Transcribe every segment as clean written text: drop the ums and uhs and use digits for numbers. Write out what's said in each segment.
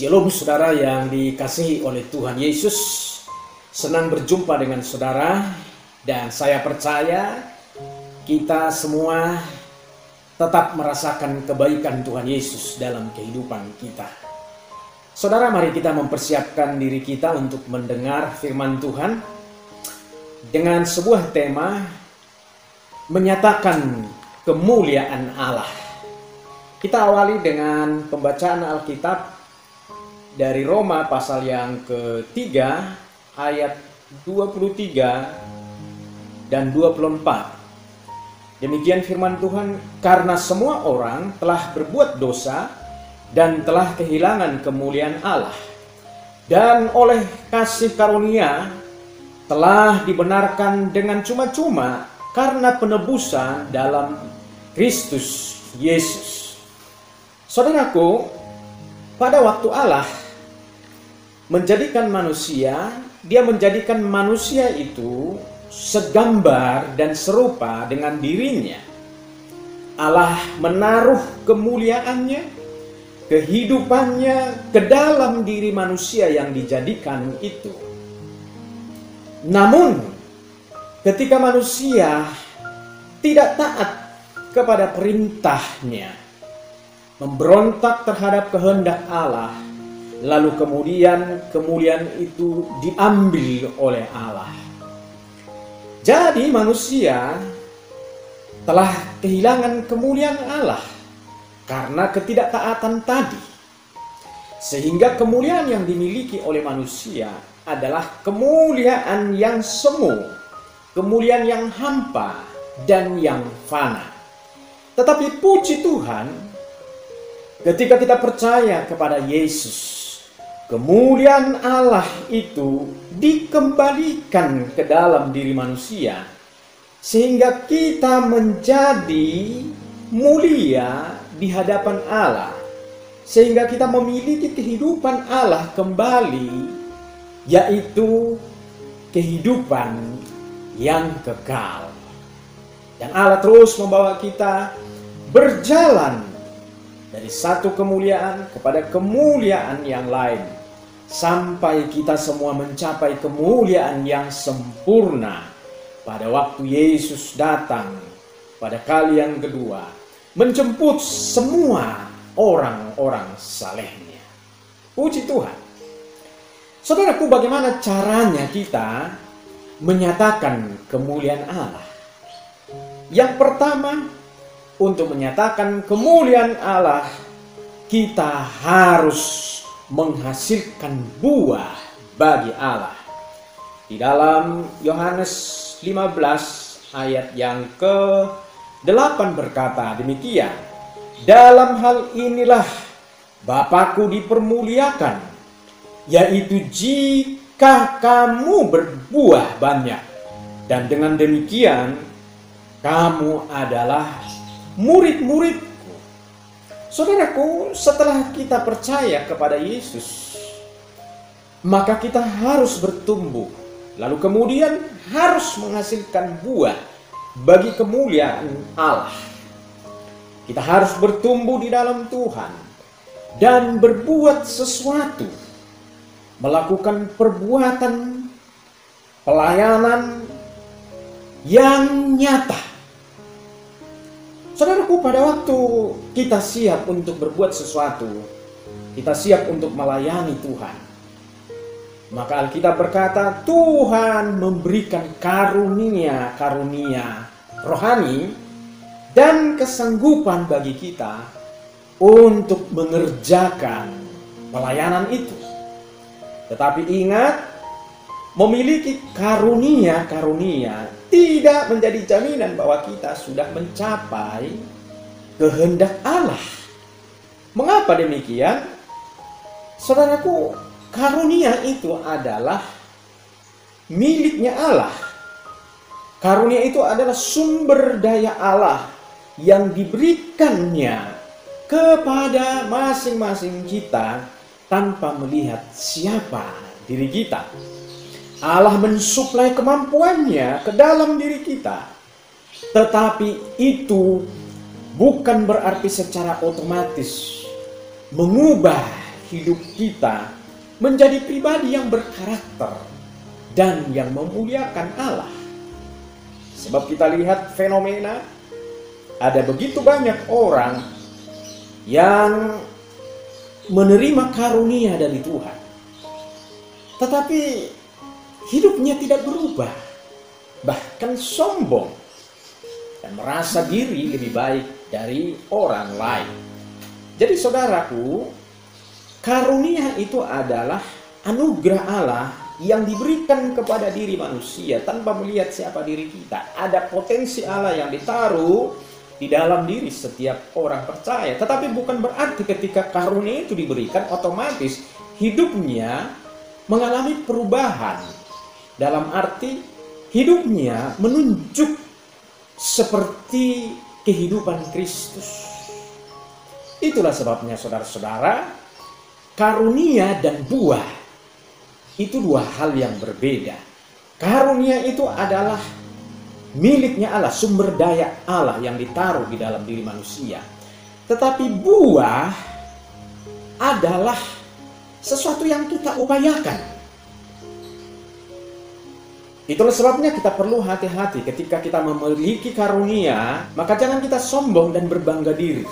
Shalom saudara yang dikasihi oleh Tuhan Yesus. Senang berjumpa dengan saudara dan saya percaya kita semua tetap merasakan kebaikan Tuhan Yesus dalam kehidupan kita. Saudara, mari kita mempersiapkan diri kita untuk mendengar firman Tuhan dengan sebuah tema menyatakan kemuliaan Allah. Kita awali dengan pembacaan Alkitab dari Roma pasal yang ketiga ayat 23 dan 24. Demikian firman Tuhan, karena semua orang telah berbuat dosa dan telah kehilangan kemuliaan Allah, dan oleh kasih karunia telah dibenarkan dengan cuma-cuma karena penebusan dalam Kristus Yesus. Saudaraku, pada waktu Allah menjadikan manusia, Dia menjadikan manusia itu segambar dan serupa dengan dirinya. Allah menaruh kemuliaannya, kehidupannya ke dalam diri manusia yang dijadikan itu. Namun, ketika manusia tidak taat kepada perintahnya, memberontak terhadap kehendak Allah, lalu kemudian kemuliaan itu diambil oleh Allah. Jadi manusia telah kehilangan kemuliaan Allah karena ketidaktaatan tadi. Sehingga kemuliaan yang dimiliki oleh manusia adalah kemuliaan yang semu, kemuliaan yang hampa dan yang fana. Tetapi puji Tuhan, ketika kita percaya kepada Yesus, kemuliaan Allah itu dikembalikan ke dalam diri manusia, sehingga kita menjadi mulia di hadapan Allah, sehingga kita memiliki kehidupan Allah kembali, yaitu kehidupan yang kekal. Dan Allah terus membawa kita berjalan dari satu kemuliaan kepada kemuliaan yang lain, sampai kita semua mencapai kemuliaan yang sempurna pada waktu Yesus datang pada kali yang kedua, menjemput semua orang-orang salehnya. Puji Tuhan. Saudaraku, bagaimana caranya kita menyatakan kemuliaan Allah? Yang pertama, untuk menyatakan kemuliaan Allah, kita harus menghasilkan buah bagi Allah. Di dalam Yohanes 15 ayat yang ke-8 berkata demikian, dalam hal inilah Bapa-Ku dipermuliakan, yaitu jika kamu berbuah banyak, dan dengan demikian kamu adalah murid-muridku. Saudaraku, setelah kita percaya kepada Yesus, maka kita harus bertumbuh, lalu kemudian harus menghasilkan buah bagi kemuliaan Allah. Kita harus bertumbuh di dalam Tuhan dan berbuat sesuatu, melakukan perbuatan pelayanan yang nyata. Saudaraku, pada waktu kita siap untuk berbuat sesuatu, kita siap untuk melayani Tuhan, maka Alkitab berkata Tuhan memberikan karunia rohani dan kesanggupan bagi kita untuk mengerjakan pelayanan itu. Tetapi ingat, memiliki karunia tidak menjadi jaminan bahwa kita sudah mencapai kehendak Allah. Mengapa demikian? Saudaraku, karunia itu adalah miliknya Allah. Karunia itu adalah sumber daya Allah yang diberikannya kepada masing-masing kita tanpa melihat siapa diri kita. Allah mensuplai kemampuannya ke dalam diri kita. Tetapi itu bukan berarti secara otomatis mengubah hidup kita menjadi pribadi yang berkarakter dan yang memuliakan Allah. Sebab kita lihat fenomena, ada begitu banyak orang yang menerima karunia dari Tuhan, tetapi hidupnya tidak berubah, bahkan sombong dan merasa diri lebih baik dari orang lain. Jadi saudaraku, karunia itu adalah anugerah Allah yang diberikan kepada diri manusia tanpa melihat siapa diri kita. Ada potensi Allah yang ditaruh di dalam diri setiap orang percaya. Tetapi bukan berarti ketika karunia itu diberikan otomatis hidupnya mengalami perubahan. Dalam arti hidupnya menunjuk seperti kehidupan Kristus. Itulah sebabnya saudara-saudara, karunia dan buah itu dua hal yang berbeda. Karunia itu adalah miliknya Allah, sumber daya Allah yang ditaruh di dalam diri manusia. Tetapi buah adalah sesuatu yang kita upayakan. Itulah sebabnya kita perlu hati-hati ketika kita memiliki karunia, maka jangan kita sombong dan berbangga diri.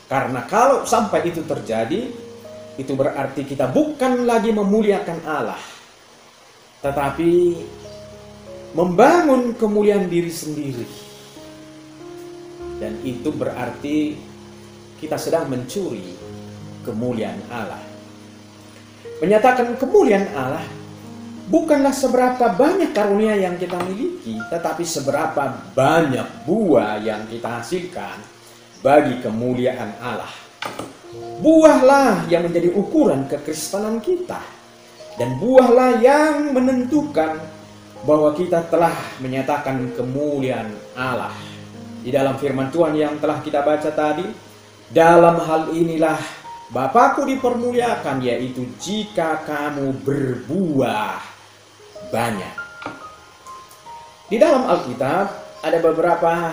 Karena kalau sampai itu terjadi, itu berarti kita bukan lagi memuliakan Allah, tetapi membangun kemuliaan diri sendiri. Dan itu berarti kita sedang mencuri kemuliaan Allah. Menyatakan kemuliaan Allah bukanlah seberapa banyak karunia yang kita miliki, tetapi seberapa banyak buah yang kita hasilkan bagi kemuliaan Allah. Buahlah yang menjadi ukuran kekristenan kita. Dan buahlah yang menentukan bahwa kita telah menyatakan kemuliaan Allah. Di dalam firman Tuhan yang telah kita baca tadi, dalam hal inilah Bapakku dipermuliakan, yaitu jika kamu berbuah banyak. Di dalam Alkitab ada beberapa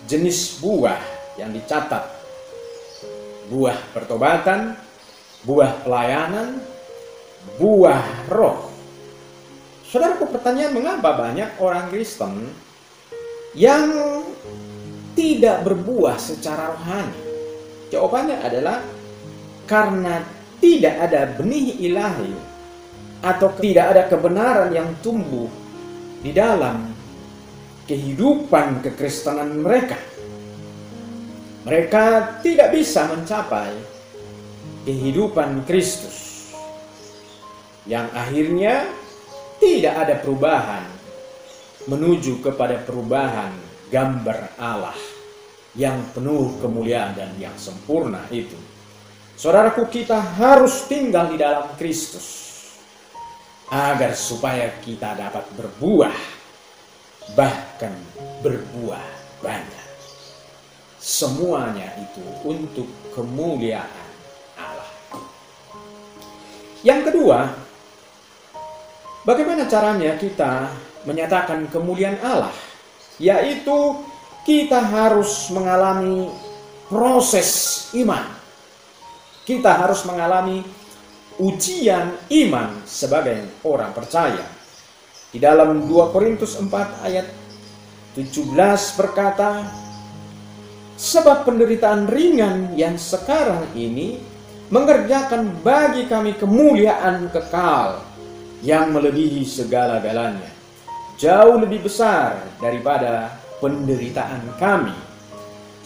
jenis buah yang dicatat. Buah pertobatan, buah pelayanan, buah roh. Saudaraku, pertanyaan mengapa banyak orang Kristen yang tidak berbuah secara rohani? Jawabannya adalah karena tidak ada benih ilahi atau tidak ada kebenaran yang tumbuh di dalam kehidupan kekristenan mereka. Mereka tidak bisa mencapai kehidupan Kristus yang akhirnya tidak ada perubahan menuju kepada perubahan gambar Allah yang penuh kemuliaan dan yang sempurna itu. Saudaraku, kita harus tinggal di dalam Kristus agar supaya kita dapat berbuah, bahkan berbuah banyak. Semuanya itu untuk kemuliaan Allah. Yang kedua, bagaimana caranya kita menyatakan kemuliaan Allah? Yaitu kita harus mengalami proses iman. Kita harus mengalami ujian iman sebagai orang percaya. Di dalam 2 Korintus 4 ayat 17 berkata, sebab penderitaan ringan yang sekarang ini mengerjakan bagi kami kemuliaan kekal yang melebihi segala-galanya, jauh lebih besar daripada penderitaan kami.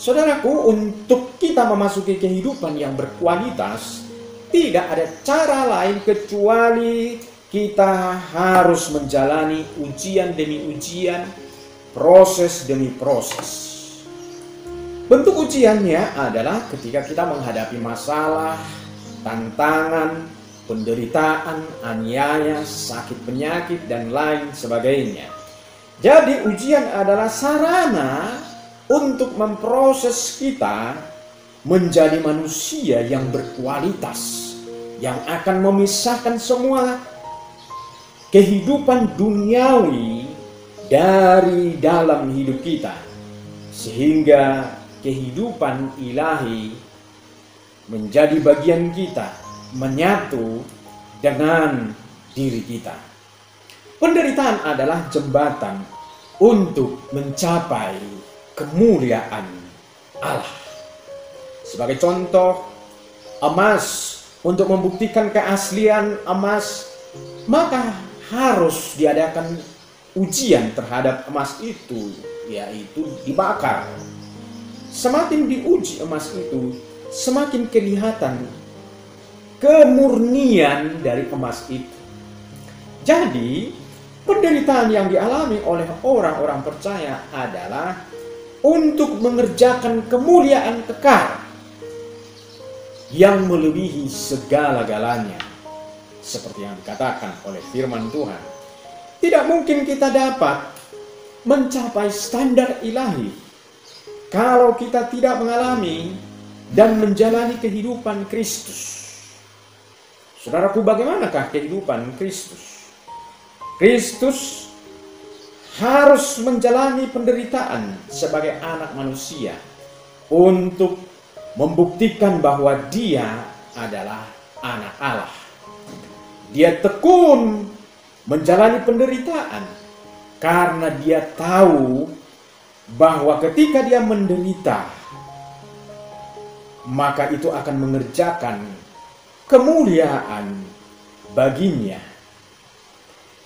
Saudaraku, untuk kita memasuki kehidupan yang berkualitas, tidak ada cara lain kecuali kita harus menjalani ujian demi ujian, proses demi proses. Bentuk ujiannya adalah ketika kita menghadapi masalah, tantangan, penderitaan, aniaya, sakit penyakit, dan lain sebagainya. Jadi ujian adalah sarana untuk memproses kita menjadi manusia yang berkualitas, yang akan memisahkan semua kehidupan duniawi dari dalam hidup kita, sehingga kehidupan ilahi menjadi bagian kita, menyatu dengan diri kita. Penderitaan adalah jembatan untuk mencapai kemuliaan Allah. Sebagai contoh, emas, untuk membuktikan keaslian emas, maka harus diadakan ujian terhadap emas itu, yaitu dibakar. Semakin diuji emas itu, semakin kelihatan kemurnian dari emas itu. Jadi, penderitaan yang dialami oleh orang-orang percaya adalah untuk mengerjakan kemuliaan kekal yang melebihi segala-galanya. Seperti yang dikatakan oleh firman Tuhan, tidak mungkin kita dapat mencapai standar ilahi kalau kita tidak mengalami dan menjalani kehidupan Kristus. Saudaraku, bagaimanakah kehidupan Kristus? Kristus harus menjalani penderitaan sebagai anak manusia untuk membuktikan bahwa dia adalah anak Allah. Dia tekun menjalani penderitaan karena dia tahu bahwa ketika dia menderita, maka itu akan mengerjakan kemuliaan baginya.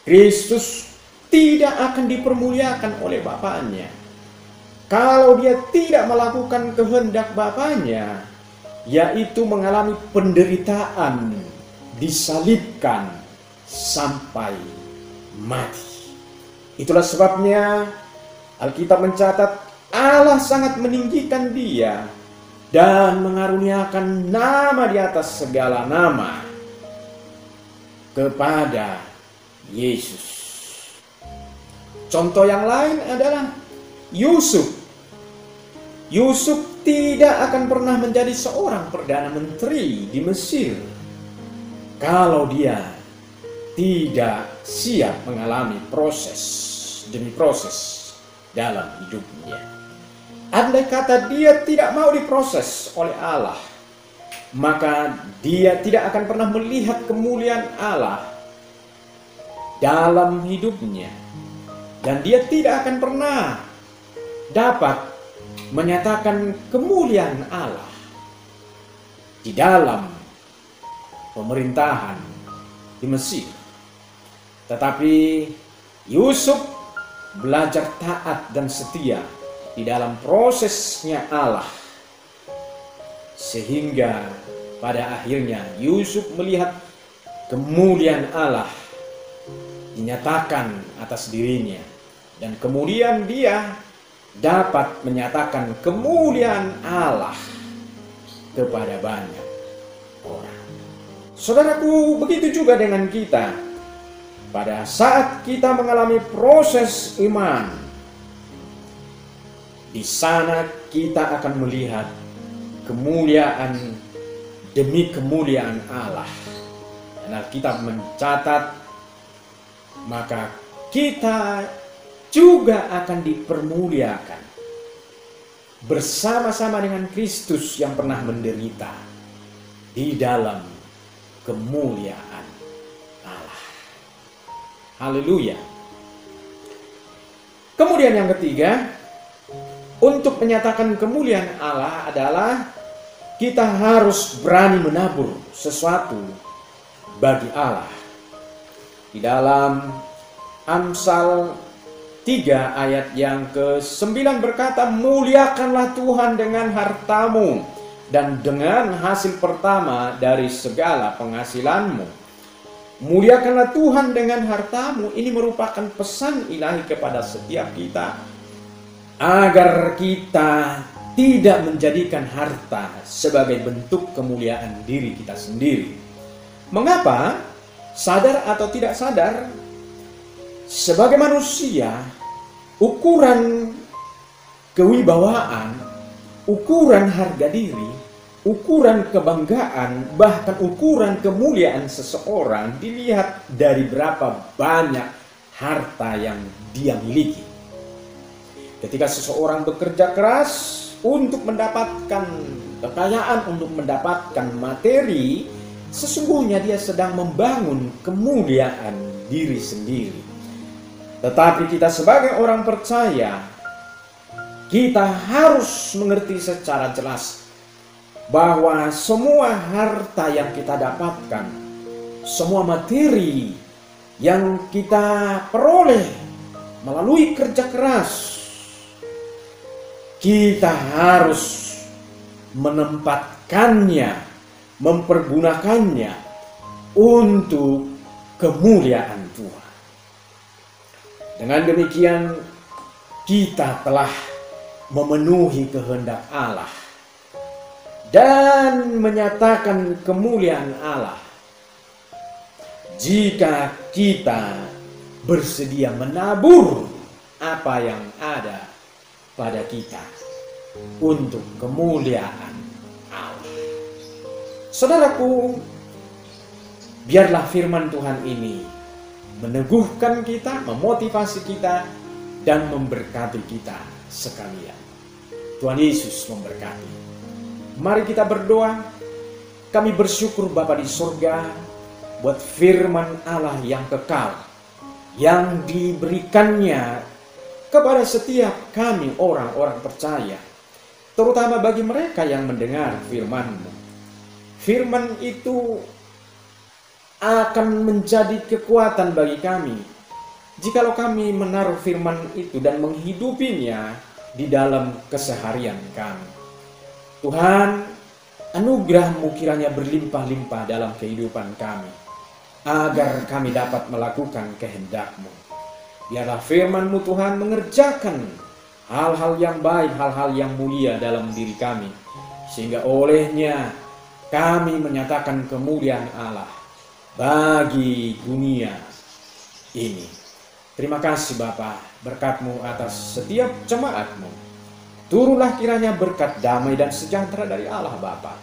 Kristus tidak akan dipermuliakan oleh Bapaknya kalau dia tidak melakukan kehendak Bapaknya, yaitu mengalami penderitaan, disalibkan sampai mati. Itulah sebabnya Alkitab mencatat Allah sangat meninggikan dia dan mengaruniakan nama di atas segala nama kepada Yesus. Contoh yang lain adalah Yusuf. Yusuf tidak akan pernah menjadi seorang perdana menteri di Mesir kalau dia tidak siap mengalami proses demi proses dalam hidupnya. Andai kata dia tidak mau diproses oleh Allah, maka dia tidak akan pernah melihat kemuliaan Allah dalam hidupnya. Dan dia tidak akan pernah dapat menyatakan kemuliaan Allah di dalam pemerintahan di Mesir. Tetapi Yusuf belajar taat dan setia di dalam prosesnya Allah, sehingga pada akhirnya Yusuf melihat kemuliaan Allah dinyatakan atas dirinya, dan kemudian dia dapat menyatakan kemuliaan Allah kepada banyak orang. Saudaraku, begitu juga dengan kita. Pada saat kita mengalami proses iman, di sana kita akan melihat kemuliaan demi kemuliaan Allah. Dan Alkitab mencatat, maka kita juga akan dipermuliakan bersama-sama dengan Kristus yang pernah menderita di dalam kemuliaan Allah. Haleluya. Kemudian yang ketiga, untuk menyatakan kemuliaan Allah adalah kita harus berani menabur sesuatu bagi Allah. Di dalam Amsal 3 ayat yang ke-9 berkata, muliakanlah Tuhan dengan hartamu dan dengan hasil pertama dari segala penghasilanmu. Muliakanlah Tuhan dengan hartamu, ini merupakan pesan ilahi kepada setiap kita, agar kita tidak menjadikan harta sebagai bentuk kemuliaan diri kita sendiri. Mengapa? Sadar atau tidak sadar, sebagai manusia, ukuran kewibawaan, ukuran harga diri, ukuran kebanggaan, bahkan ukuran kemuliaan seseorang dilihat dari berapa banyak harta yang dia miliki. Ketika seseorang bekerja keras untuk mendapatkan kekayaan, untuk mendapatkan materi, sesungguhnya dia sedang membangun kemuliaan diri sendiri. Tetapi kita sebagai orang percaya, kita harus mengerti secara jelas bahwa semua harta yang kita dapatkan, semua materi yang kita peroleh melalui kerja keras, kita harus menempatkannya, mempergunakannya untuk kemuliaan Tuhan. Dengan demikian kita telah memenuhi kehendak Allah dan menyatakan kemuliaan Allah jika kita bersedia menabur apa yang ada pada kita untuk kemuliaan Allah. Saudaraku, biarlah firman Tuhan ini meneguhkan kita, memotivasi kita, dan memberkati kita sekalian. Tuhan Yesus memberkati. Mari kita berdoa. Kami bersyukur Bapa di surga buat firman Allah yang kekal, yang diberikannya kepada setiap kami orang-orang percaya, terutama bagi mereka yang mendengar firman-Mu. Firman itu akan menjadi kekuatan bagi kami jikalau kami menaruh firman itu dan menghidupinya di dalam keseharian kami. Tuhan, anugerah-Mu kiranya berlimpah-limpah dalam kehidupan kami, agar kami dapat melakukan kehendak-Mu. Biarlah firman-Mu Tuhan mengerjakan hal-hal yang baik, hal-hal yang mulia dalam diri kami, sehingga olehnya kami menyatakan kemuliaan Allah bagi dunia ini. Terima kasih Bapa, berkat-Mu atas setiap jemaat-Mu. Turunlah kiranya berkat damai dan sejahtera dari Allah Bapa,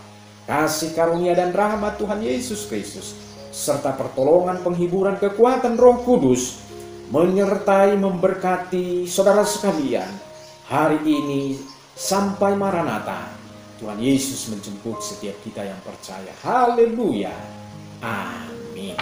kasih karunia dan rahmat Tuhan Yesus Kristus, serta pertolongan, penghiburan, kekuatan Roh Kudus menyertai memberkati saudara sekalian hari ini sampai Maranatha. Tuhan Yesus menjemput setiap kita yang percaya. Haleluya. Amin.